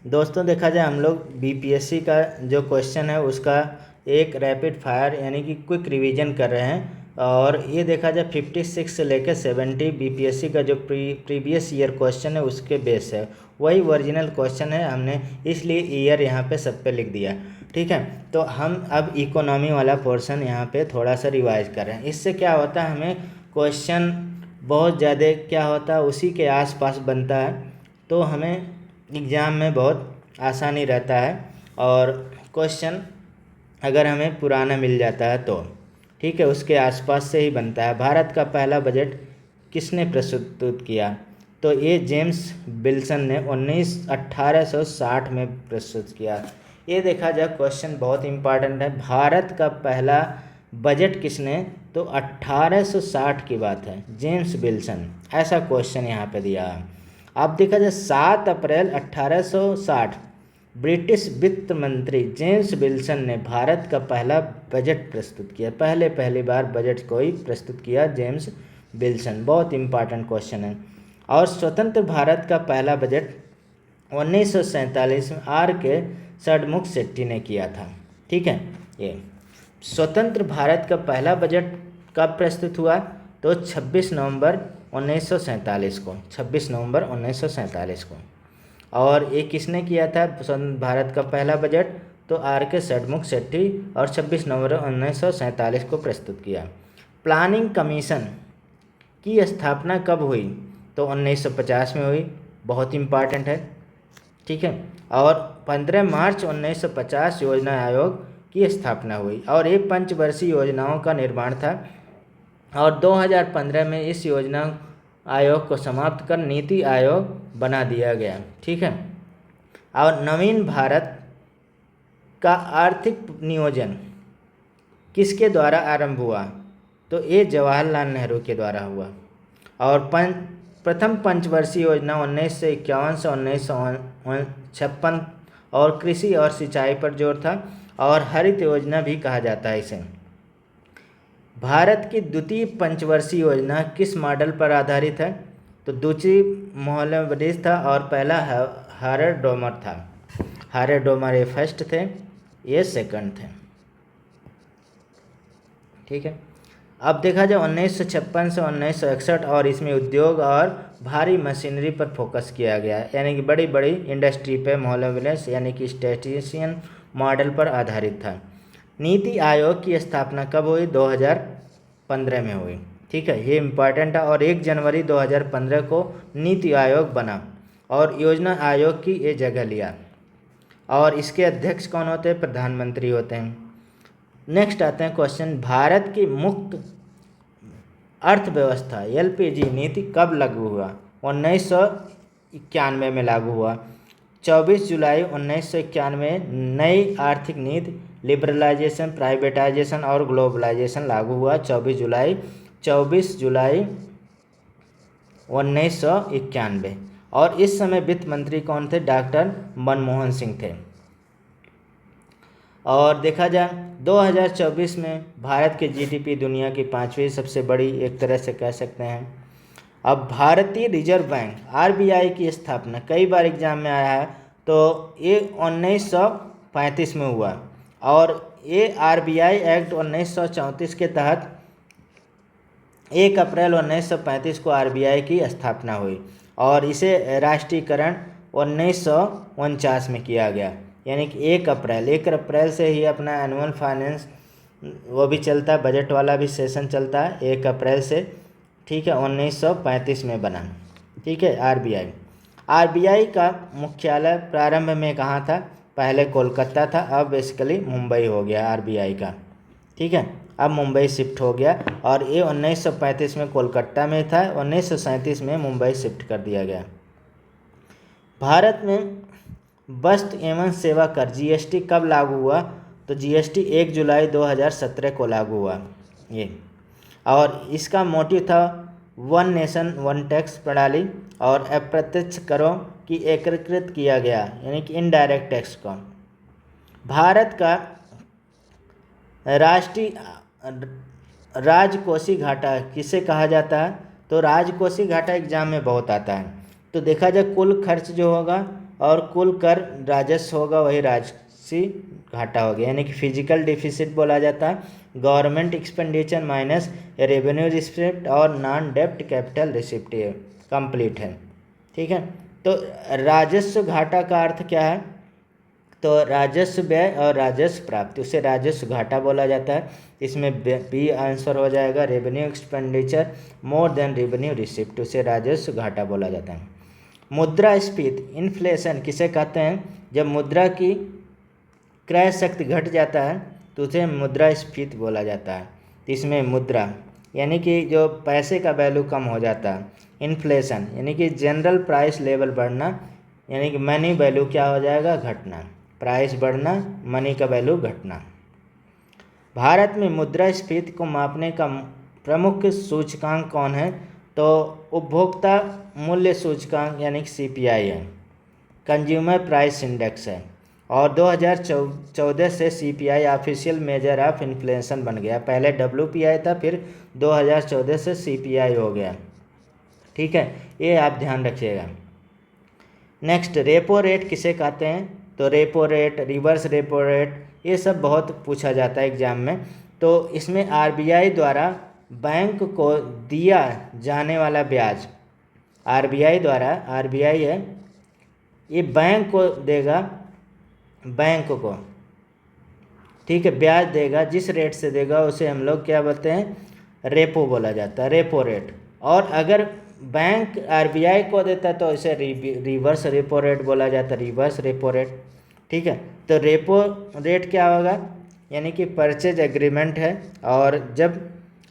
दोस्तों देखा जाए हम लोग बीपीएससी का जो क्वेश्चन है उसका एक रैपिड फायर यानी कि क्विक रिवीजन कर रहे हैं। और ये देखा जाए 56 से लेकर 70 बीपीएससी का जो प्रीवियस ईयर क्वेश्चन है उसके बेस है, वही ओरिजिनल क्वेश्चन है। हमने इसलिए ईयर यहाँ पे सब पे लिख दिया। ठीक है, तो हम अब इकोनॉमी वाला पोर्शन यहाँ पे थोड़ा सा रिवाइज कर रहे हैं। इससे क्या होता है, हमें क्वेश्चन बहुत ज़्यादा क्या होता है उसी के आसपास बनता है, तो हमें एग्ज़ाम में बहुत आसानी रहता है। और क्वेश्चन अगर हमें पुराना मिल जाता है तो ठीक है, उसके आसपास से ही बनता है। भारत का पहला बजट किसने प्रस्तुत किया? तो ये जेम्स विल्सन ने 1860 में प्रस्तुत किया। ये देखा जाए क्वेश्चन बहुत इंपॉर्टेंट है। भारत का पहला बजट किसने? तो 1860 की बात है, जेम्स विल्सन, ऐसा क्वेश्चन यहाँ पे दिया है। अब देखा जाए 7 अप्रैल 1860 ब्रिटिश वित्त मंत्री जेम्स विल्सन ने भारत का पहला बजट प्रस्तुत किया। पहली बार बजट को ही प्रस्तुत किया जेम्स विल्सन। बहुत इंपॉर्टेंट क्वेश्चन है। और स्वतंत्र भारत का पहला बजट 1947 में आर के षडमुख शेट्टी ने किया था। ठीक है, ये स्वतंत्र भारत का पहला बजट कब प्रस्तुत हुआ? तो 26 नवंबर 1947 को, 26 नवंबर 1947 को। और ये किसने किया था स्वतंत्र भारत का पहला बजट? तो आर के षडमुख शेट्टी, और 26 नवंबर 1947 को प्रस्तुत किया। प्लानिंग कमीशन की स्थापना कब हुई? तो 1950 में हुई, बहुत इम्पॉर्टेंट है। ठीक है, और 15 मार्च 1950 योजना आयोग की स्थापना हुई, और ये पंचवर्षीय योजनाओं का निर्माण था। और 2015 में इस योजना आयोग को समाप्त कर नीति आयोग बना दिया गया। ठीक है, और नवीन भारत का आर्थिक नियोजन किसके द्वारा आरंभ हुआ? तो ये जवाहरलाल नेहरू के द्वारा हुआ। और प्रथम पंचवर्षीय योजना 1951 से 1956 और कृषि और सिंचाई पर जोर था, और हरित योजना भी कहा जाता है इसे। भारत की द्वितीय पंचवर्षीय योजना किस मॉडल पर आधारित है? तो दूसरी मोहल्लाब्रिज था, और पहला हार्वर्ड डोमर था। हार्वर्ड डोमर ये फर्स्ट थे, ये सेकंड थे। ठीक है, अब देखा जाए 1956 से 1961, और इसमें उद्योग और भारी मशीनरी पर फोकस किया गया, यानी कि बड़ी बड़ी इंडस्ट्री पे मोहल्लाब्रिज यानी कि स्टैटिस्टिशियन मॉडल पर आधारित था। नीति आयोग की स्थापना कब हुई? 2015 में हुई। ठीक है, ये इम्पॉर्टेंट है। और 1 जनवरी 2015 को नीति आयोग बना, और योजना आयोग की ये जगह लिया। और इसके अध्यक्ष कौन होते हैं? प्रधानमंत्री होते हैं। नेक्स्ट आते हैं क्वेश्चन, भारत की मुक्त अर्थव्यवस्था एलपीजी नीति कब लागू हुआ? 1991 में लागू हुआ। 24 जुलाई 1991 नई आर्थिक नीति लिबरलाइजेशन, प्राइवेटाइजेशन और ग्लोबलाइजेशन लागू हुआ। 24 जुलाई 1991। और इस समय वित्त मंत्री कौन थे? डॉक्टर मनमोहन सिंह थे। और देखा जाए 2024 में भारत की जीडीपी दुनिया की 5वीं सबसे बड़ी एक तरह से कह सकते हैं। अब भारतीय रिजर्व बैंक आरबीआई की स्थापना कई बार एग्जाम में आया है, तो ये 1935 में हुआ। और ये आरबीआई एक्ट 1934 के तहत 1 अप्रैल 1935 को आरबीआई की स्थापना हुई, और इसे राष्ट्रीयकरण 1949 में किया गया। यानी कि 1 अप्रैल से ही अपना एनुअल फाइनेंस वो भी चलता है, बजट वाला भी सेशन चलता है 1 अप्रैल से। ठीक है, 1935 में बना। ठीक है, आरबीआई का मुख्यालय प्रारंभ में कहाँ था? पहले कोलकाता था, अब बेसिकली मुंबई हो गया आरबीआई का। ठीक है, अब मुंबई शिफ्ट हो गया, और ये 1935 में कोलकाता में था, 1937 में मुंबई शिफ्ट कर दिया गया। भारत में वस्तु एवं सेवा कर जीएसटी कब लागू हुआ? तो जीएसटी 1 जुलाई 2017 को लागू हुआ ये। और इसका मोटिव था वन नेशन वन टैक्स प्रणाली, और अप्रत्यक्ष करों की एकीकृत किया गया, यानी कि इनडायरेक्ट टैक्स को। भारत का राष्ट्रीय राजकोषीय घाटा किसे कहा जाता है? तो राजकोषीय घाटा एग्जाम में बहुत आता है। तो देखा जाए कुल खर्च जो होगा और कुल कर राजस्व होगा वही राजसी घाटा हो गया, यानी कि फिजिकल डिफिसिट बोला जाता है government expenditure minus revenue receipt और नॉन डेप्ट कैपिटल रिसिप्ट, ये कंप्लीट है। ठीक है, तो राजस्व घाटा का अर्थ क्या है, तो राजस्व व्यय और राजस्व प्राप्ति, उसे राजस्व घाटा बोला जाता है। इसमें बी आंसर हो जाएगा revenue expenditure more than revenue receipt, उसे राजस्व घाटा बोला जाता है। मुद्रास्फीति इन्फ्लेशन किसे कहते हैं, जब मुद्रा की क्रय शक्ति घट जाता है तो उसे मुद्रास्फीति बोला जाता है। तो इसमें मुद्रा यानी कि जो पैसे का वैल्यू कम हो जाता है, इन्फ्लेशन यानी कि जनरल प्राइस लेवल बढ़ना, यानी कि मनी वैल्यू क्या हो जाएगा, घटना, प्राइस बढ़ना, मनी का वैल्यू घटना। भारत में मुद्रास्फीति को मापने का प्रमुख सूचकांक कौन है, तो उपभोक्ता मूल्य सूचकांक यानी कि CPI है, कंज्यूमर प्राइस इंडेक्स है, और 2014 से CPI official measure of inflation बन गया। पहले WPI था, फिर 2014 से CPI हो गया। ठीक है, ये आप ध्यान रखिएगा। नेक्स्ट, रेपो रेट किसे कहते हैं, तो repo rate, reverse repo rate, ये सब बहुत पूछा जाता है एग्जाम में। तो इसमें RBI द्वारा बैंक को दिया जाने वाला ब्याज, RBI द्वारा, RBI है ये बैंक को देगा, बैंक को, ठीक है, ब्याज देगा, जिस रेट से देगा उसे हम लोग क्या बोलते हैं, रेपो बोला जाता है, रेपो रेट। और अगर बैंक RBI को देता है तो इसे रिवर्स रेपो रेट बोला जाता है, रिवर्स रेपो रेट। ठीक है, तो रेपो रेट क्या होगा, यानी कि परचेज एग्रीमेंट है, और जब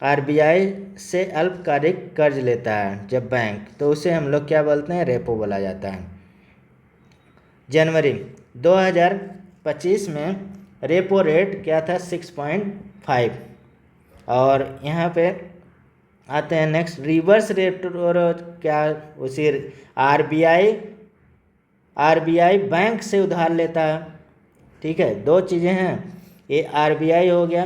RBI से अल्पकालिक कर्ज लेता है जब बैंक, तो उसे हम लोग क्या बोलते हैं, रेपो बोला जाता है। जनवरी 2025 में रेपो रेट क्या था, 6.5। और यहाँ पे आते हैं नेक्स्ट, रिवर्स रेपो क्या, उसी RBI बैंक से उधार लेता है। ठीक है, दो चीज़ें हैं, ये RBI हो गया,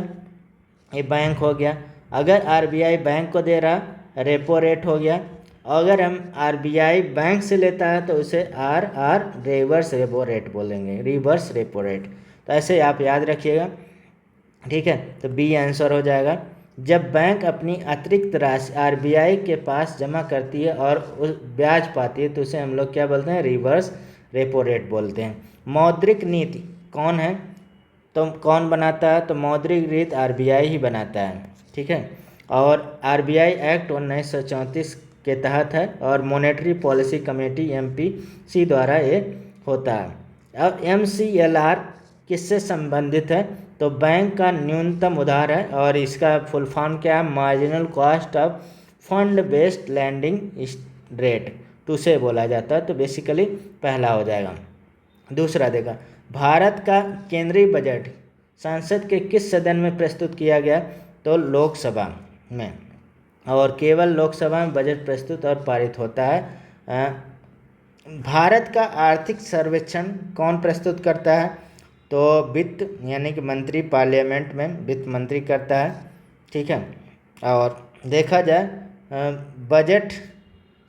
ये बैंक हो गया। अगर RBI बैंक को दे रहा, रेपो रेट हो गया। अगर हम RBI बैंक से लेता है तो उसे रिवर्स रेपो रेट बोलेंगे, रिवर्स रेपो रेट। तो ऐसे आप याद रखिएगा। ठीक है, तो बी आंसर हो जाएगा। जब बैंक अपनी अतिरिक्त राशि RBI के पास जमा करती है और उस ब्याज पाती है तो उसे हम लोग क्या बोलते हैं, रिवर्स रेपो रेट बोलते हैं। मौद्रिक नीति कौन है, तो कौन बनाता है, तो मौद्रिक नीति RBI ही बनाता है। ठीक है, और RBI एक्ट 1934 के तहत है, और मॉनेटरी पॉलिसी कमेटी MPC द्वारा ये होता है। अब MCLR किससे संबंधित है, तो बैंक का न्यूनतम उधार है, और इसका फुल फॉर्म क्या है, marginal cost of fund based landing rate, तो उसे बोला जाता है। तो बेसिकली पहला हो जाएगा। दूसरा देखा, भारत का केंद्रीय बजट संसद के किस सदन में प्रस्तुत किया गया, तो लोकसभा में, और केवल लोकसभा में बजट प्रस्तुत और पारित होता है। भारत का आर्थिक सर्वेक्षण कौन प्रस्तुत करता है, तो वित्त यानी कि मंत्री, पार्लियामेंट में वित्त मंत्री करता है। ठीक है, और देखा जाए बजट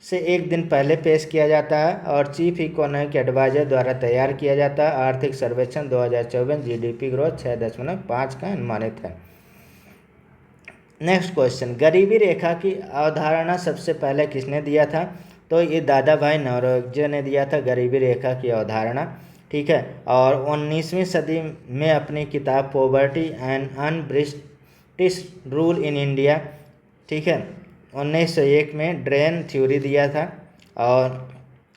से एक दिन पहले पेश किया जाता है, और चीफ इकोनॉमिक एडवाइजर द्वारा तैयार किया जाता है। आर्थिक सर्वेक्षण 2024 GDP ग्रोथ 6.5 का अनुमानित है। नेक्स्ट क्वेश्चन, गरीबी रेखा की अवधारणा सबसे पहले किसने दिया था, तो ये दादा भाई नौरोजी ने दिया था गरीबी रेखा की अवधारणा। ठीक है, और 19वीं सदी में अपनी किताब poverty and un-British rule in India, ठीक है, 1901 में ड्रेन थ्योरी दिया था। और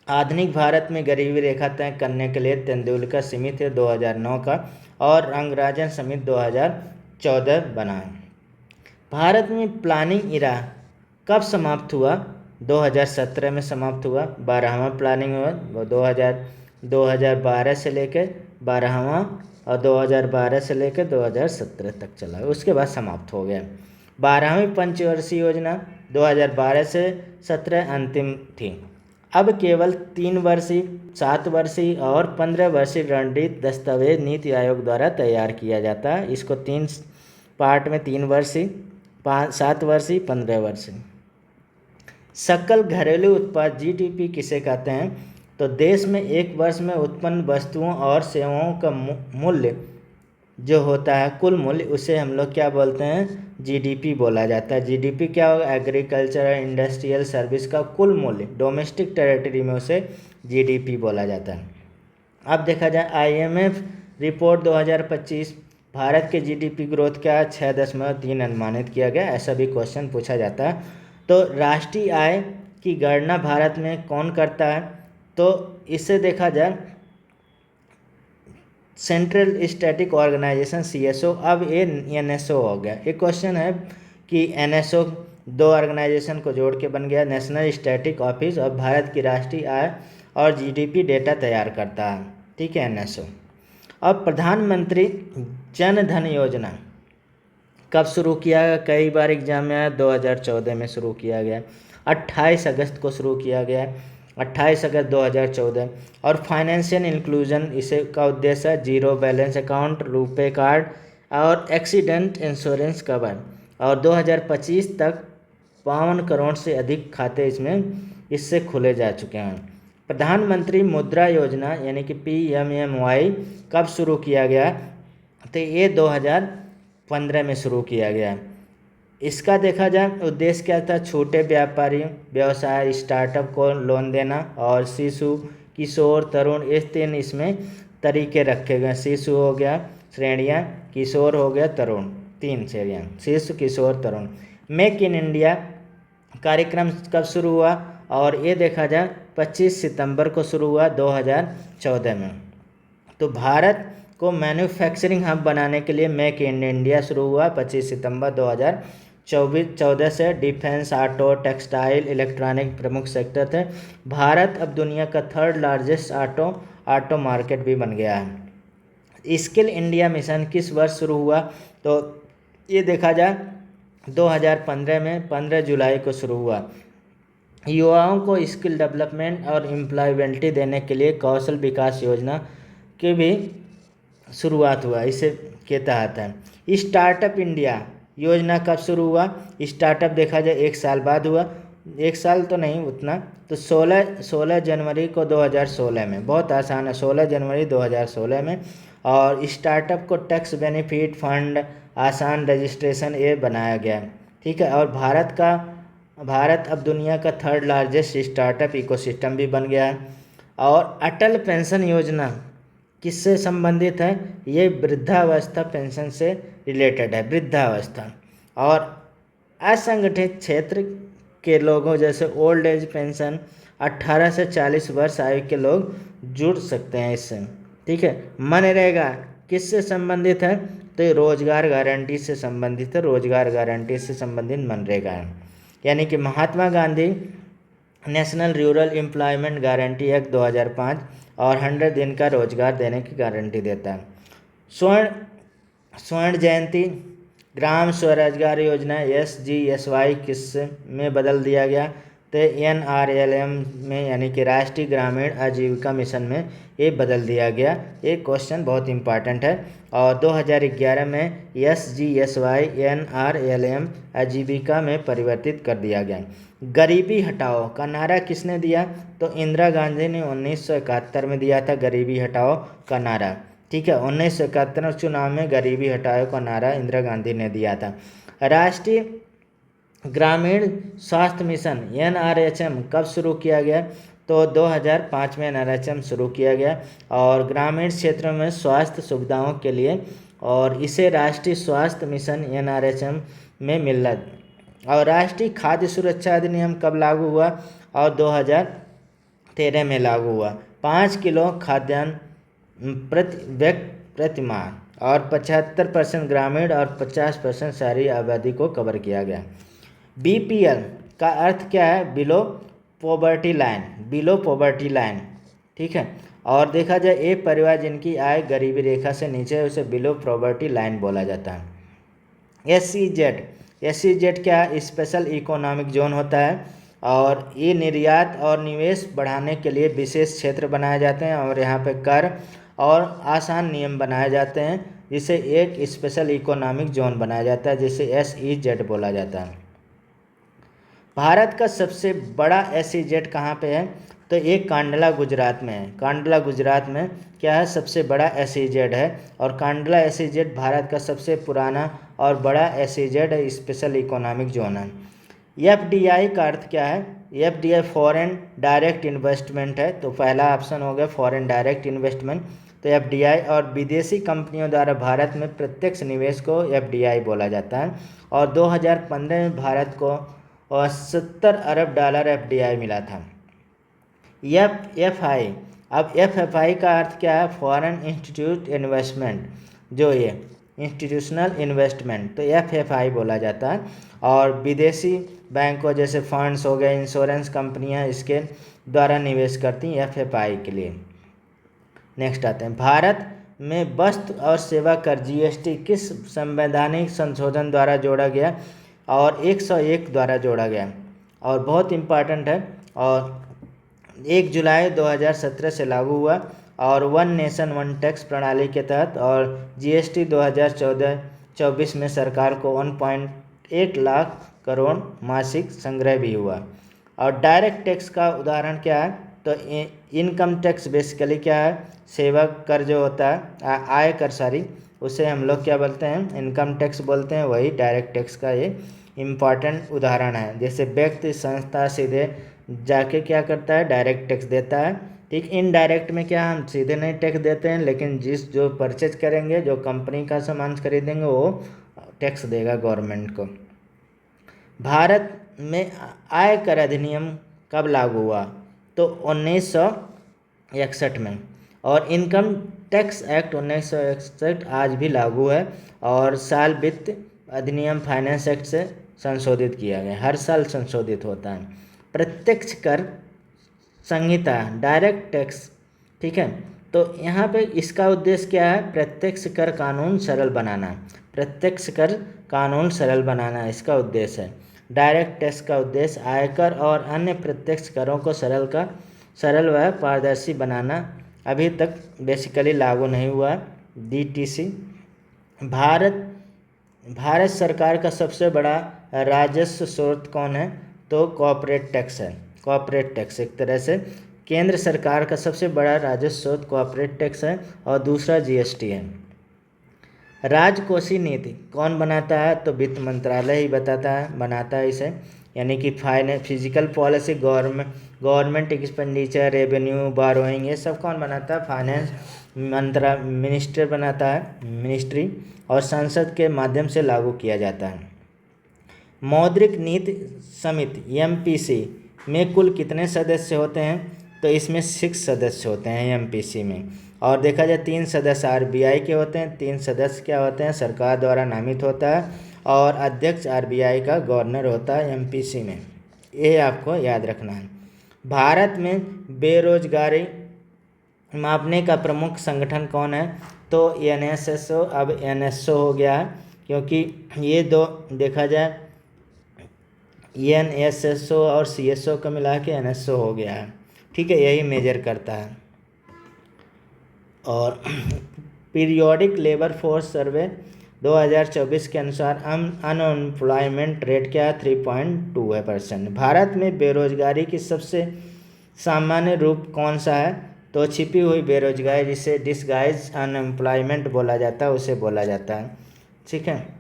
आधुनिक भारत में गरीबी रेखा तय करने के लिए तेंदुलकर समिति है 2009 का, और रंगराजन समिति 2014 बना। भारत में प्लानिंग इरा कब समाप्त हुआ, 2017 में समाप्त हुआ। 12वां प्लानिंग हुआ 2012 से लेकर 12वां, और 2012 से लेकर 2017 तक चला, उसके बाद समाप्त हो गया। 12वीं पंचवर्षीय योजना 2012 से 17 अंतिम थी। अब केवल 3 वर्षीय, 7 वर्षीय और 15 वर्षीय रणनीति दस्तावेज नीति आयोग द्वारा तैयार किया जाता है। इसको 3 पार्ट में, 3 वर्षीय, 7 वर्षीय, 15 वर्षीय। सकल घरेलू उत्पाद GDP किसे कहते हैं, तो देश में एक वर्ष में उत्पन्न वस्तुओं और सेवाओं का मूल्य जो होता है, कुल मूल्य, उसे हम लोग क्या बोलते हैं, जीडीपी बोला जाता है। जीडीपी क्या होगा, एग्रीकल्चर इंडस्ट्रियल सर्विस का कुल मूल्य, डोमेस्टिक टेरिटरी में उसे जीडीपी बोला जाता है। अब देखा जाए आईएमएफ रिपोर्ट 2025, भारत के जीडीपी ग्रोथ क्या 6.3 अनुमानित किया गया, ऐसा भी क्वेश्चन पूछा जाता है। तो राष्ट्रीय आय की गणना भारत में कौन करता है, तो इससे देखा जाए सेंट्रल स्टैटिक ऑर्गेनाइजेशन सीएसओ, अब ये एनएसओ हो गया। एक क्वेश्चन है कि एनएसओ दो ऑर्गेनाइजेशन को जोड़ के बन गया, नेशनल स्टैटिक ऑफिस, और भारत की राष्ट्रीय आय और जीडीपी डेटा तैयार करता है, ठीक है, एनएसओ। अब प्रधानमंत्री जन धन योजना कब शुरू किया गया, कई बार एग्जाम में आया, 2014 में शुरू किया गया, 28 अगस्त को शुरू किया गया, 28 अगस्त 2014। और फाइनेंशियल इंक्लूजन, इसे का उद्देश्य है zero balance account, RuPay card और एक्सीडेंट इंश्योरेंस कवर, और 2025 तक 52 करोड़ से अधिक खाते इससे खुले जा चुके हैं। प्रधानमंत्री मुद्रा योजना यानी कि PMMY कब शुरू किया गया, तो ये 2015 में शुरू किया गया। इसका देखा जाए उद्देश्य क्या था, छोटे व्यापारी व्यवसाय स्टार्टअप को लोन देना, और शिशु किशोर तरुण, ये 3 इसमें तरीके रखे गए। शिशु हो गया श्रेणियाँ, किशोर हो गया तरुण, 3 श्रेणियाँ, शिशु किशोर तरुण। मेक इन इंडिया कार्यक्रम कब शुरू हुआ, और ये देखा जाए 25 सितंबर को शुरू हुआ 2014 में। तो भारत को मैन्युफैक्चरिंग हब बनाने के लिए मेक इन इंडिया शुरू हुआ 25 सितंबर 2014 से। डिफेंस, ऑटो, टेक्सटाइल, इलेक्ट्रॉनिक प्रमुख सेक्टर थे। भारत अब दुनिया का 3rd लार्जेस्ट ऑटो मार्केट भी बन गया है। स्किल इंडिया मिशन किस वर्ष शुरू हुआ, तो ये देखा जाए 2015 में 15 जुलाई को शुरू हुआ। युवाओं को स्किल डेवलपमेंट और एम्प्लॉयबिलिटी देने के लिए कौशल विकास योजना की भी शुरुआत हुआ, इसे के तहत है। स्टार्टअप इंडिया योजना कब शुरू हुआ, स्टार्टअप देखा जाए 1 साल बाद हुआ, 1 साल तो नहीं उतना, तो 16 जनवरी को 2016 में, बहुत आसान है, 16 जनवरी 2016 में। और स्टार्टअप को टैक्स बेनिफिट फंड, आसान रजिस्ट्रेशन, ये बनाया गया, ठीक है। और भारत अब दुनिया का 3rd लार्जेस्ट स्टार्टअप इकोसिस्टम भी बन गया है। और अटल पेंशन योजना किससे संबंधित है, ये वृद्धावस्था पेंशन से रिलेटेड है, वृद्धावस्था। और असंगठित क्षेत्र के लोगों जैसे ओल्ड एज पेंशन, 18 से 40 वर्ष आयु के लोग जुड़ सकते हैं इससे, ठीक है। मनरेगा किससे संबंधित है, तो ये रोजगार गारंटी से संबंधित है, रोजगार गारंटी से संबंधित मनरेगा है। यानी कि Mahatma Gandhi national rural employment guarantee act 2005 और 100 दिन का रोजगार देने की गारंटी देता है। स्वर्ण जयंती ग्राम स्वरोजगार योजना SGSY किस में बदल दिया गया, तो NRLM में यानी कि राष्ट्रीय ग्रामीण आजीविका मिशन में ये बदल दिया गया। ये क्वेश्चन बहुत इंपॉर्टेंट है। और 2011 में SGSY NRLM आजीविका में परिवर्तित कर दिया गया। गरीबी हटाओ का नारा किसने दिया, तो इंदिरा गांधी ने 1971 में दिया था गरीबी हटाओ का नारा, ठीक है। 1971 चुनाव में गरीबी हटाओ का नारा इंदिरा गांधी ने दिया था। राष्ट्रीय ग्रामीण स्वास्थ्य मिशन NRHM कब शुरू किया गया, तो 2005 में NRHM शुरू किया गया, और ग्रामीण क्षेत्रों में स्वास्थ्य सुविधाओं के लिए, और इसे राष्ट्रीय स्वास्थ्य मिशन NRHM में मिला। और राष्ट्रीय खाद्य सुरक्षा अधिनियम कब लागू हुआ, और 2013 में लागू हुआ। 5 किलो खाद्यान्न प्रति माह, और 75% ग्रामीण और 50% शहरी आबादी को कवर किया गया। BPL का अर्थ क्या है, below poverty line, below poverty line, ठीक है। और देखा जाए एक परिवार जिनकी आय गरीबी रेखा से नीचे है उसे बिलो पॉवर्टी लाइन बोला जाता है। SEZ क्या है, स्पेशल इकोनॉमिक जोन होता है, और ये निर्यात और निवेश बढ़ाने के लिए विशेष क्षेत्र बनाए जाते हैं, और यहाँ पे कर और आसान नियम बनाए जाते हैं, जिसे एक स्पेशल इकोनॉमिक जोन बनाया जाता है, जिसे SEZ बोला जाता है। भारत का सबसे बड़ा SEZ कहाँ पे है, तो एक कांडला गुजरात में है। कांडला गुजरात में क्या है, सबसे बड़ा एसईजेड है, और कांडला एसईजेड भारत का सबसे पुराना और बड़ा एसईजेड स्पेशल इकोनॉमिक जोन है। एफडीआई का अर्थ क्या है? एफडीआई फॉरेन डायरेक्ट इन्वेस्टमेंट है, तो पहला ऑप्शन हो गया फॉरेन डायरेक्ट इन्वेस्टमेंट। तो एफडीआई और विदेशी कंपनियों द्वारा भारत में प्रत्यक्ष निवेश को एफडीआई बोला जाता है। और 2015 में भारत को 70 अरब डॉलर एफडीआई मिला था। एफएफआई, अब एफएफआई का अर्थ क्या है? फॉरेन इंस्टीट्यूट इन्वेस्टमेंट, जो ये इंस्टीट्यूशनल इन्वेस्टमेंट, तो एफएफआई बोला जाता है। और विदेशी बैंकों जैसे फंड्स हो गए, इंश्योरेंस कंपनियां इसके द्वारा निवेश करती हैं एफएफआई के लिए। नेक्स्ट आते हैं, भारत में वस्तु और सेवा कर जीएसटी किस संवैधानिक संशोधन द्वारा जोड़ा गया? और 101 द्वारा जोड़ा गया, और बहुत इम्पॉर्टेंट है, और 1 जुलाई 2017 से लागू हुआ, और वन नेशन वन टैक्स प्रणाली के तहत। और जीएसटी 2014-24 में सरकार को 1.8 लाख करोड़ मासिक संग्रह भी हुआ। और डायरेक्ट टैक्स का उदाहरण क्या है? तो इनकम टैक्स बेसिकली क्या है? सेवा कर जो होता है, आय कर, सॉरी, उसे हम लोग क्या बोलते हैं? इनकम टैक्स बोलते हैं, वही डायरेक्ट टैक्स का ये इम्पॉर्टेंट उदाहरण है। जैसे व्यक्ति संस्था सीधे जाके क्या करता है? डायरेक्ट टैक्स देता है, ठीक। इनडायरेक्ट में क्या, हम सीधे नहीं टैक्स देते हैं, लेकिन जो परचेज करेंगे, जो कंपनी का सामान खरीदेंगे, वो टैक्स देगा गवर्नमेंट को। भारत में आयकर अधिनियम कब लागू हुआ? तो 1961 में। और इनकम टैक्स एक्ट 1961 आज भी लागू है, और साल वित्त अधिनियम फाइनेंस एक्ट से संशोधित किया गया, हर साल संशोधित होता है। प्रत्यक्ष कर संहिता, डायरेक्ट टैक्स, ठीक है। तो यहाँ पे इसका उद्देश्य क्या है? प्रत्यक्ष कर कानून सरल बनाना, प्रत्यक्ष कर कानून सरल बनाना इसका उद्देश्य है। डायरेक्ट टैक्स का उद्देश्य आयकर और अन्य प्रत्यक्ष करों को सरल व पारदर्शी बनाना। अभी तक बेसिकली लागू नहीं हुआ डीटीसी। भारत सरकार का सबसे बड़ा राजस्व स्रोत कौन है? तो कॉर्पोरेट टैक्स है। कॉर्पोरेट टैक्स एक तरह से केंद्र सरकार का सबसे बड़ा राजस्व स्रोत कॉर्पोरेट टैक्स है, और दूसरा जीएसटी है। राजकोषीय नीति कौन बनाता है? तो वित्त मंत्रालय ही बनाता है इसे, यानी कि physical policy, government expenditure, revenue, burrowing, ये सब कौन बनाता है? फाइनेंस मिनिस्टर बनाता है, मिनिस्ट्री, और संसद के माध्यम से लागू किया जाता है। मौद्रिक नीति समिति एमपीसी में कुल कितने सदस्य होते हैं? तो इसमें 6 सदस्य होते हैं एमपीसी में। और देखा जाए 3 सदस्य आरबीआई के होते हैं, 3 सदस्य क्या होते हैं? सरकार द्वारा नामित होता है, और अध्यक्ष आरबीआई का गवर्नर होता है एमपीसी में। ये आपको याद रखना है। भारत में बेरोजगारी मापने का प्रमुख संगठन कौन है? तो एनएसएसओ, अब एनएसओ हो गया है, क्योंकि ये दो देखा जाए एनएसएसओ और सीएसओ का मिला के एनएसओ हो गया है, ठीक है, यही मेजर करता है। और पीरियोडिक लेबर फोर्स सर्वे 2024 के अनुसार अनएम्प्लॉयमेंट रेट क्या है? 3.2%। भारत में बेरोजगारी की सबसे सामान्य रूप कौन सा है? तो छिपी हुई बेरोजगारी, जिसे डिसगाइज अनएम्प्लॉयमेंट बोला जाता है, उसे बोला जाता है, ठीक है।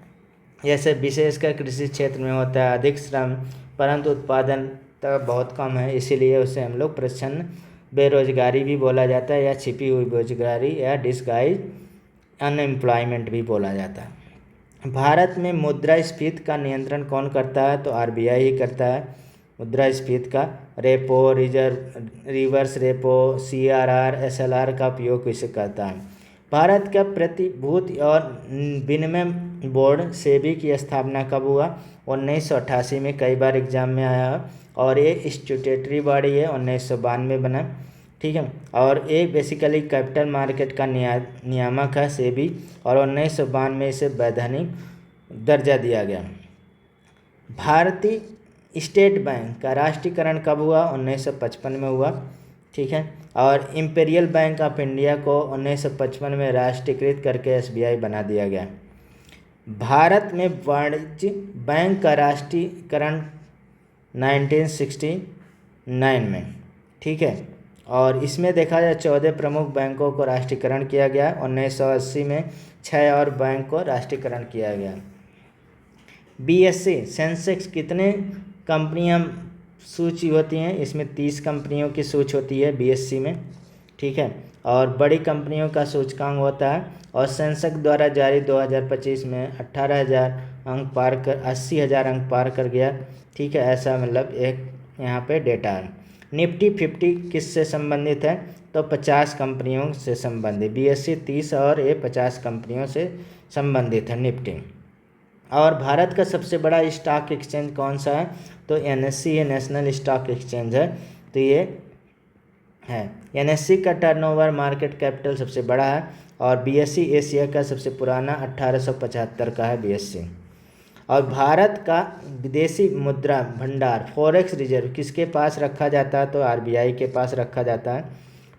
जैसे विशेषकर कृषि क्षेत्र में होता है अधिक श्रम, परंतु उत्पादन तो बहुत कम है, इसीलिए उसे हम लोग प्रच्छन्न बेरोजगारी भी बोला जाता है, या छिपी हुई बेरोजगारी, या डिसगाइज अनएम्प्लॉयमेंट भी बोला जाता है। भारत में मुद्रास्फीति का नियंत्रण कौन करता है? तो आरबीआई ही करता है मुद्रास्फीति का। Repo, reverse repo, CRR, SLR का उपयोग किसे करता है? भारत का प्रतिभूति और विनिमय बोर्ड सेबी की स्थापना कब हुआ? 1988 में, कई बार एग्जाम में आया है, और ये स्टैट्यूटरी बॉडी है, 1992 बना, ठीक है। और ये बेसिकली कैपिटल मार्केट का नियामक है सेबी, और 1992 में इसे वैधानिक दर्जा दिया गया। भारतीय स्टेट बैंक का राष्ट्रीयकरण कब हुआ? 1955 में हुआ, ठीक है। और इंपीरियल बैंक ऑफ इंडिया को 1955 में राष्ट्रीयकृत करके एसबीआई बना दिया गया। भारत में वाणिज्य बैंक का राष्ट्रीयकरण 1969 में, ठीक है। और इसमें देखा जाए 14 प्रमुख बैंकों को राष्ट्रीयकरण किया गया। 1980 में 6 और बैंक को राष्ट्रीयकरण किया गया। BSE सेंसेक्स कितने कंपनियां सूची होती हैं? इसमें 30 कंपनियों की सूची होती है BSE में, ठीक है। और बड़ी कंपनियों का सूचकांक होता है। और सेंसेक्स द्वारा जारी 2025 में 18,000 अंक पार कर 80,000 अंक पार कर गया, ठीक है। ऐसा मतलब एक यहाँ पे डेटा है। निफ्टी 50 किससे संबंधित है? तो 50 कंपनियों से संबंधित। BSE 30 और ये 50 कंपनियों से संबंधित है निफ्टी। और भारत का सबसे बड़ा स्टॉक एक्सचेंज कौन सा है? तो NSE है, नेशनल स्टॉक एक्सचेंज है। तो ये है। NSE का टर्नओवर मार्केट कैपिटल सबसे बड़ा है। और BSE एशिया का सबसे पुराना 1875 का है BSE। और भारत का विदेशी मुद्रा भंडार फॉरेक्स रिजर्व किसके पास रखा जाता है? तो RBI के पास रखा जाता है,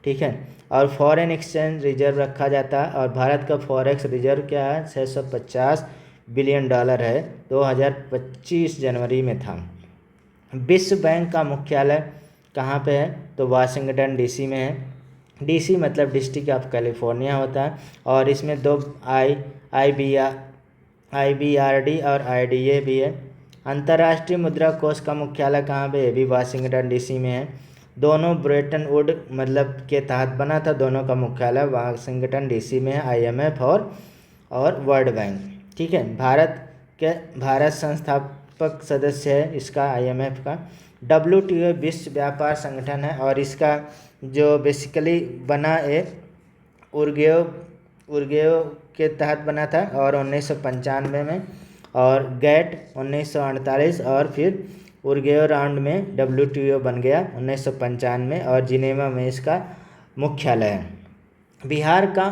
ठीक है। और फॉरेन एक्सचेंज रिजर्व रखा जाता है। और भारत का फॉरेक्स रिजर्व क्या है? 650 बिलियन डॉलर है, 2025 जनवरी में था। विश्व बैंक का मुख्यालय कहाँ पे है? तो वाशिंगटन DC में है। DC मतलब डिस्ट्रिक्ट ऑफ कैलिफोर्निया होता है। और इसमें दो IBRD और IDA भी है। अंतर्राष्ट्रीय मुद्रा कोष का मुख्यालय कहाँ पे? ये भी वाशिंगटन DC में है। दोनों ब्रेटन वुड मतलब के तहत बना था। दोनों का मुख्यालय वाशिंगटन DC में है। IMF और वर्ल्ड बैंक, ठीक है। भारत संस्थापक सदस्य है इसका IMF का। WTO विश्व व्यापार संगठन है। और इसका जो बेसिकली बना है उर्गेव के तहत बना था और 1995 में। और GATT 1948 और फिर उर्गेव राउंड में WTO बन गया 1995 और जिनेवा में इसका मुख्यालय है। बिहार का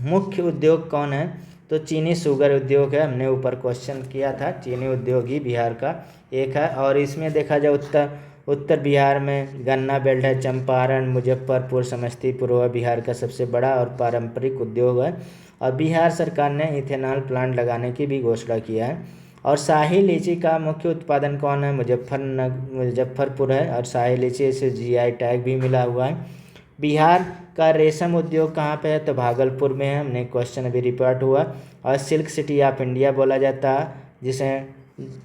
मुख्य उद्योग कौन है? तो चीनी शुगर उद्योग है। हमने ऊपर क्वेश्चन किया था, चीनी उद्योग ही बिहार का एक है। और इसमें देखा जाए उत्तर बिहार में गन्ना बेल्ट है। चंपारण, मुजफ्फरपुर, समस्तीपुर वह बिहार का सबसे बड़ा और पारंपरिक उद्योग है। और बिहार सरकार ने इथेनॉल प्लांट लगाने की भी घोषणा किया है। और शाही लीची का मुख्य उत्पादन कौन है? मुजफ्फरपुर है। और शाही लीची से GI टैग भी मिला हुआ है। बिहार का रेशम उद्योग कहाँ पे है? तो भागलपुर में है। हमने क्वेश्चन अभी रिपोर्ट हुआ। और सिल्क सिटी ऑफ इंडिया बोला जाता है, जिसे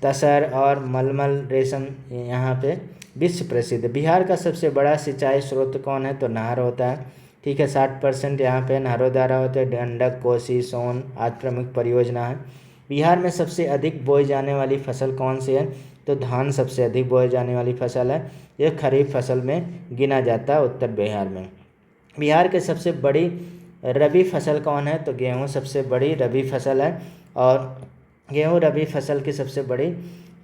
तसर और मलमल रेशम यहाँ पे विश्व प्रसिद्ध है। बिहार का सबसे बड़ा सिंचाई स्रोत कौन है? तो नहर होता है, ठीक है। 60% यहाँ पे नहरों द्वारा होते हैं। गंडक, कोसी, सोन आदि प्रमुख परियोजना है। बिहार में सबसे अधिक बोई जाने वाली फसल कौन सी है? तो धान सबसे अधिक बोई जाने वाली फसल है। ये खरीफ फसल में गिना जाता है उत्तर बिहार में। बिहार की सबसे बड़ी रबी फसल कौन है? तो गेहूँ सबसे बड़ी रबी फसल है। और गेहूँ रबी फसल की सबसे बड़ी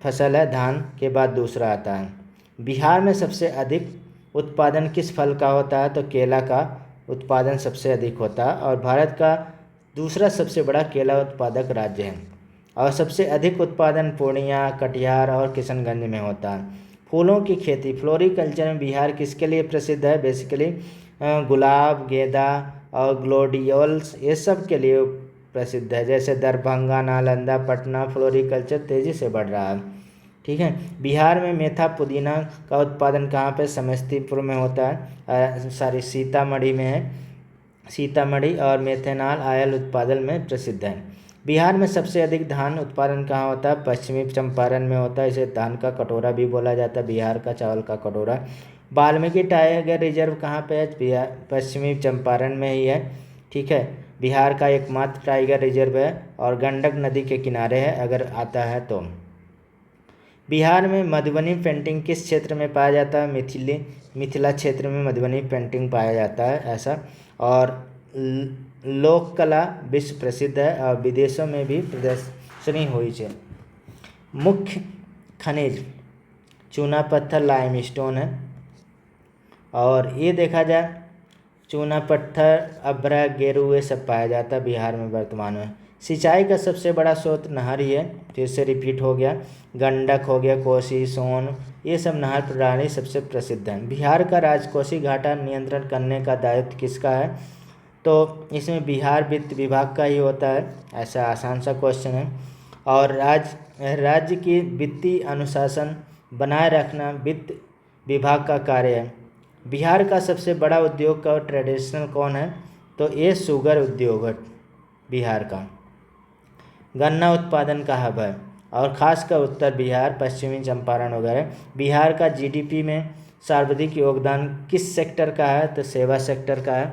फसल है। धान के बाद दूसरा आता है। बिहार में सबसे अधिक उत्पादन किस फल का होता है? तो केला का उत्पादन सबसे अधिक होता है। और भारत का दूसरा सबसे बड़ा केला उत्पादक राज्य है। और सबसे अधिक उत्पादन पूर्णिया, कटिहार और किशनगंज में होता है। फूलों की खेती फ्लोरिकल्चर में बिहार किसके लिए प्रसिद्ध है? बेसिकली गुलाब, गेंदा और ग्लोडियोल्स ये सब के लिए प्रसिद्ध है। जैसे दरभंगा, नालंदा, पटना फ्लोरिकल्चर तेज़ी से बढ़ रहा है, ठीक है। बिहार में मेथा पुदीना का उत्पादन कहाँ पे? समस्तीपुर में होता है, सीतामढ़ी में है। सीतामढ़ी और मेथेनॉल ऑयल उत्पादन में प्रसिद्ध है। बिहार में सबसे अधिक धान उत्पादन कहाँ होता है? पश्चिमी चंपारण में होता है। इसे धान का कटोरा भी बोला जाता है, बिहार का चावल का कटोरा। वाल्मीकि टाइगर रिजर्व कहाँ पे है? बिहार पश्चिमी चंपारण में ही है, ठीक है। बिहार का एकमात्र टाइगर रिजर्व है और गंडक नदी के किनारे है अगर आता है तो। बिहार में मधुबनी पेंटिंग किस क्षेत्र में पाया जाता है? मिथिला क्षेत्र में मधुबनी पेंटिंग पाया जाता है ऐसा। और लोक कला विश्व प्रसिद्ध है और विदेशों में भी प्रदर्शनी हुई है। मुख्य खनिज चूना पत्थर लाइमस्टोन है। और ये देखा जाए चूना पत्थर, अभ्रा, गेरू ये सब पाया जाता है बिहार में वर्तमान में। सिंचाई का सबसे बड़ा स्रोत नहर ही है, फिर से रिपीट हो गया। गंडक हो गया, कोसी, सोन ये सब नहर प्रणाली सबसे प्रसिद्ध है। बिहार का राजकोषीय घाटा नियंत्रण करने का दायित्व किसका है? तो इसमें बिहार वित्त विभाग का ही होता है। ऐसा आसान सा क्वेश्चन है। और राज्य की वित्तीय अनुशासन बनाए रखना वित्त विभाग का कार्य है। बिहार का सबसे बड़ा उद्योग का ट्रेडिशनल कौन है? तो ये शुगर उद्योग है बिहार का। गन्ना उत्पादन का हब है और खासकर उत्तर बिहार, पश्चिमी चंपारण वगैरह। बिहार का जीडीपी में सर्वाधिक योगदान किस सेक्टर का है? तो सेवा सेक्टर का है।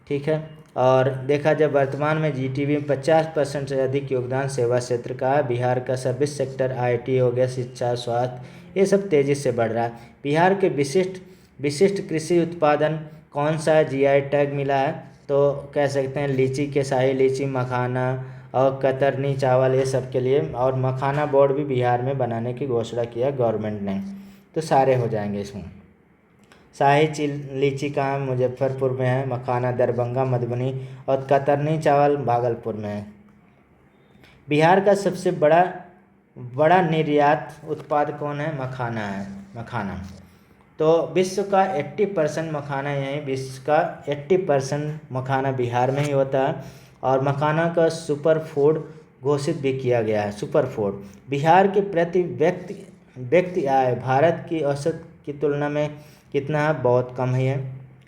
ठीक है। और देखा जाए वर्तमान में जीडीपी में 50% से अधिक योगदान सेवा क्षेत्र का है। बिहार का सर्विस सेक्टर, आईटी हो गया, शिक्षा, स्वास्थ्य, ये सब तेज़ी से बढ़ रहा है। बिहार के विशिष्ट विशिष्ट कृषि उत्पादन कौन सा है? जीआई टैग मिला है, तो कह सकते हैं लीची के शाही लीची, मखाना और कतरनी चावल, ये सब के लिए। और मखाना बोर्ड भी बिहार में बनाने की घोषणा किया गवर्नमेंट ने। तो सारे हो जाएंगे इसमें। शाही लीची कहाँ? मुजफ्फरपुर में है। मखाना दरभंगा, मधुबनी और कतरनी चावल भागलपुर में है। बिहार का सबसे बड़ा बड़ा निर्यात उत्पाद कौन है? मखाना है। मखाना तो विश्व का 80% मखाना यहीं, विश्व का 80% मखाना बिहार में ही होता है। और मखाना का सुपर फूड घोषित भी किया गया है, सुपर फूड। बिहार के प्रति व्यक्ति आय भारत की औसत की तुलना में कितना है? बहुत कम ही है।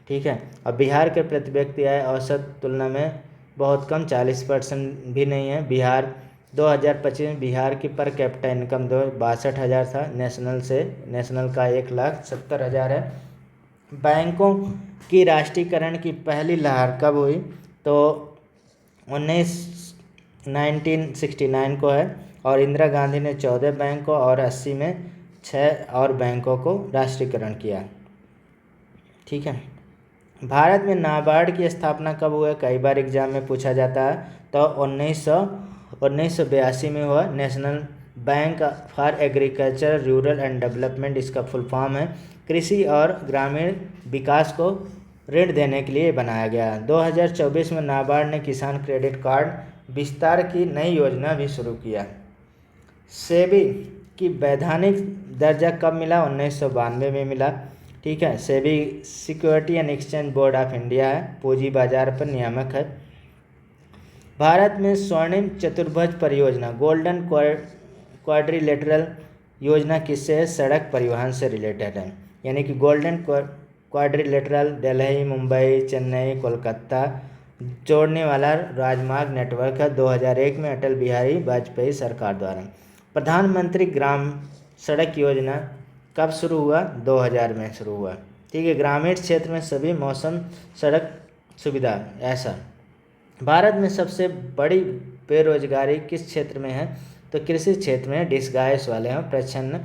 ठीक है। और बिहार के प्रति व्यक्ति आय औसत तुलना में बहुत कम, 40% भी नहीं है। बिहार 2025 में बिहार की पर कैपिटा इनकम 62,000 था। नेशनल का 1,70,000 है। बैंकों की राष्ट्रीयकरण की पहली लहर कब हुई? तो 1969 को है। और इंदिरा गांधी ने 14 बैंकों और 80 में 6 और बैंकों को राष्ट्रीयकरण किया। ठीक है। भारत में नाबार्ड की स्थापना कब हुआ? कई बार एग्जाम में पूछा जाता है। तो 1982 में हुआ। National bank for agriculture, rural and development इसका फुल फॉर्म है। कृषि और ग्रामीण विकास को ऋण देने के लिए बनाया गया। 2024 में नाबार्ड ने किसान क्रेडिट कार्ड विस्तार की नई योजना भी शुरू किया। सेबी की वैधानिक दर्जा कब मिला? 1992 में मिला। ठीक है। SEBI security and exchange board of India है, पूंजी बाजार पर नियामक है। भारत में स्वर्णिम चतुर्भुज परियोजना, गोल्डन क्वाड्रिलेटरल योजना किससे है? सड़क परिवहन से रिलेटेड है। यानी कि गोल्डन क्वाड्रिलेटरल दिल्ली, मुंबई, चेन्नई, कोलकाता जोड़ने वाला राजमार्ग नेटवर्क है। 2001 में अटल बिहारी वाजपेयी सरकार द्वारा। प्रधानमंत्री ग्राम सड़क योजना कब शुरू हुआ? 2000 में शुरू हुआ। ठीक है। ग्रामीण क्षेत्र में सभी मौसम सड़क सुविधा। ऐसा भारत में सबसे बड़ी बेरोजगारी किस क्षेत्र में है? तो कृषि क्षेत्र में डिस्गाइस वाले हैं, प्रच्छन्न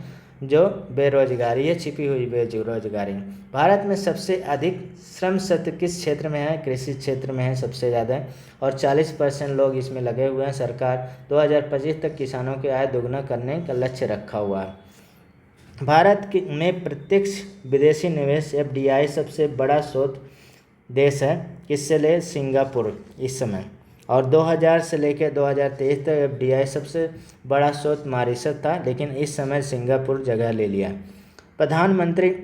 जो बेरोजगारी है, छिपी हुई बेरोजगारी। भारत में सबसे अधिक श्रम शक्ति किस क्षेत्र में है? कृषि क्षेत्र में है सबसे ज़्यादा, और 40% लोग इसमें लगे हुए हैं। सरकार 2025 तक किसानों की आय दोगुना करने का लक्ष्य रखा हुआ है। भारत में प्रत्यक्ष विदेशी निवेश एफडीआई सबसे बड़ा स्रोत देश है। किससे ले? सिंगापुर इस समय। और 2000 से लेकर 2023 तक एफडीआई सबसे बड़ा स्रोत मॉरिशस था, लेकिन इस समय सिंगापुर जगह ले लिया। प्रधानमंत्री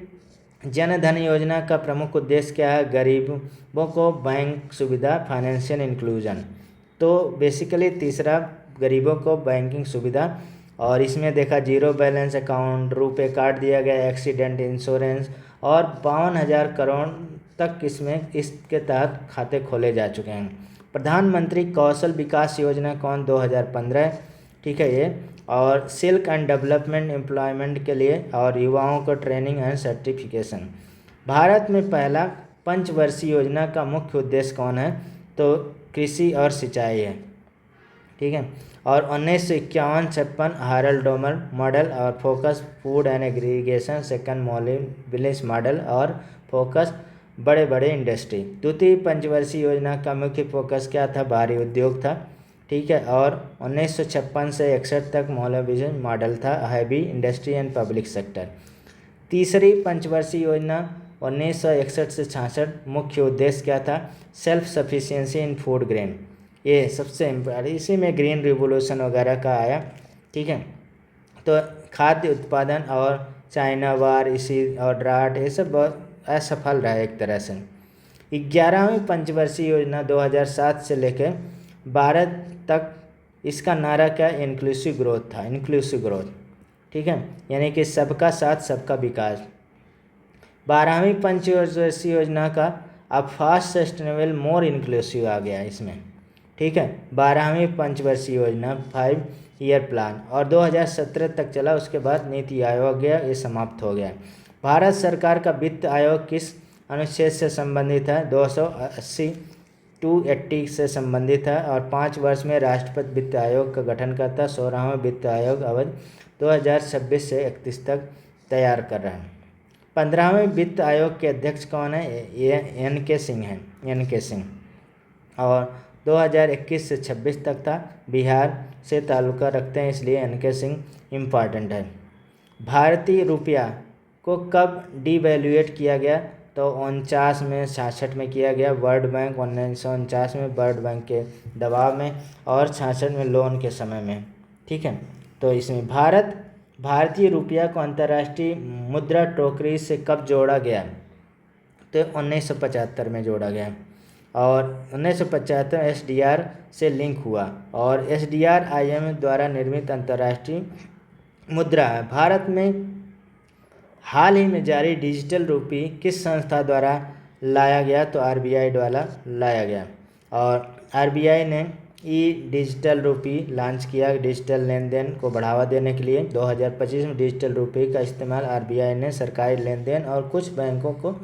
जन धन योजना का प्रमुख उद्देश्य क्या है? गरीबों को बैंक सुविधा, फाइनेंशियल इंक्लूजन। तो बेसिकली तीसरा, गरीबों को बैंकिंग सुविधा। और इसमें देखा zero balance account, RuPay card दिया गया, एक्सीडेंट इंश्योरेंस, और 52,000 करोड़ तक इसके तहत खाते खोले जा चुके हैं। प्रधानमंत्री कौशल विकास योजना कौन? 2015। ठीक है ये। और सिल्क एंड डेवलपमेंट एम्प्लॉयमेंट के लिए और युवाओं को ट्रेनिंग एंड सर्टिफिकेशन। भारत में पहला पंचवर्षीय योजना का मुख्य उद्देश्य कौन है? तो कृषि और सिंचाई है। ठीक है। और 1951-56 हारल डोमर मॉडल और focus food and aggregation, second Mahalanobis model और फोकस बड़े बड़े इंडस्ट्री। द्वितीय पंचवर्षीय योजना का मुख्य फोकस क्या था? भारी उद्योग था। ठीक है। और 1956 से 61 तक मोलिविलिस मॉडल था, heavy industry and public sector. तीसरी पंचवर्षीय योजना 1961 से 66, मुख्य उद्देश्य क्या था? सेल्फ सफिशिएंसी इन फूड ग्रेन, ये सबसे इम्पोर्टेंट। इसी में ग्रीन रिवोल्यूशन वगैरह का आया। ठीक है। तो खाद्य उत्पादन और चाइना वार, इसी और ड्राट, ये सब बहुत असफल रहा एक तरह से। 11वीं पंचवर्षीय योजना 2007 से लेकर 12 तक, इसका नारा क्या? इंक्लूसिव ग्रोथ था, इंक्लूसिव ग्रोथ। ठीक है। यानी कि सबका साथ सबका विकास। 12वीं पंचवर्षीय योजना का अब फास्ट सस्टेनेबल मोर इंक्लूसिव आ गया इसमें, ठीक है। 12वीं पंचवर्षीय योजना 5 ईयर प्लान और 2017 तक चला, उसके बाद नीति आयोग गया, ये समाप्त हो गया। भारत सरकार का वित्त आयोग किस अनुच्छेद से संबंधित है? 280 टू 80 से संबंधित है और 5 वर्ष में राष्ट्रपति वित्त आयोग का गठन करता है। 16वां वित्त आयोग अवधि 2026 से 31 तक तैयार कर रहा है। 15वें वित्त आयोग के अध्यक्ष कौन है? ये NK सिंह हैं, NK सिंह। और 2021 से 26 तक था। बिहार से ताल्लुक़ रखते हैं इसलिए NK सिंह इम्पॉर्टेंट है। भारतीय रुपया को कब डिवैल्यूएट किया गया? तो 49 में, 66 में किया गया। वर्ल्ड बैंक 1949 में वर्ल्ड बैंक के दबाव में और 66 में लोन के समय में, ठीक है। तो इसमें भारतीय रुपया को अंतर्राष्ट्रीय मुद्रा टोकरी से कब जोड़ा गया? तो 1975 में जोड़ा गया और 1975 SDR से लिंक हुआ और SDR IMF द्वारा निर्मित अंतर्राष्ट्रीय मुद्रा है। भारत में हाल ही में जारी डिजिटल रूपी किस संस्था द्वारा लाया गया? तो RBI द्वारा लाया गया और RBI ने डिजिटल रूपी लॉन्च किया डिजिटल लेन देन को बढ़ावा देने के लिए। 2025 में डिजिटल रूपी का इस्तेमाल RBI ने सरकारी लेन देन और कुछ बैंकों को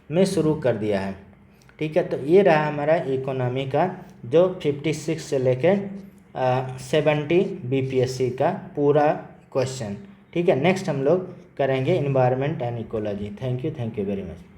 में शुरू कर दिया है, ठीक है। तो ये रहा हमारा इकोनॉमी का जो 56 से लेकर 70 BPSC का पूरा क्वेश्चन, ठीक है। नेक्स्ट हम लोग करेंगे environment and ecology. Thank you very much.